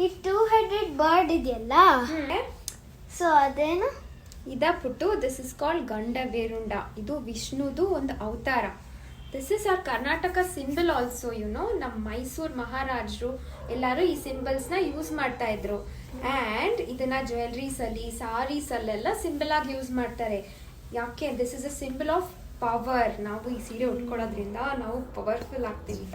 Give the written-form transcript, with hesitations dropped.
ಈ 2 headed bird ಇದೆಯಲ್ಲ, so ಅದೇನು ಇದ ಪುಟ್ಟು, ದಿಸ್ ಇಸ್ ಕಾಲ್ಡ್ ಗಂಡಬೇರುಂಡ. ಇದು ವಿಷ್ಣುದು ಒಂದು ಅವತಾರ. This is our Karnataka symbol also. ನಮ್ಮ ಮೈಸೂರು ಮಹಾರಾಜರು ಎಲ್ಲರೂ ಈ ಸಿಂಬಲ್ಸ್ ನ ಯೂಸ್ ಮಾಡ್ತಾ ಇದ್ರು. ಅಂಡ್ ಇದನ್ನ ಜ್ಯುವೆಲ್ರೀಸ್ ಅಲ್ಲಿ, ಸಾರೀಸ್ ಅಲ್ಲೆಲ್ಲ ಸಿಂಬಲ್ ಆಗಿ ಯೂಸ್ ಮಾಡ್ತಾರೆ. ಯಾಕೆ? This is a symbol of power. ನಾವು ಈ ಸೀರೆ ಉಟ್ಕೊಳ್ಳೋದ್ರಿಂದ ನಾವು ಪವರ್ಫುಲ್ ಆಗ್ತೀವಿ.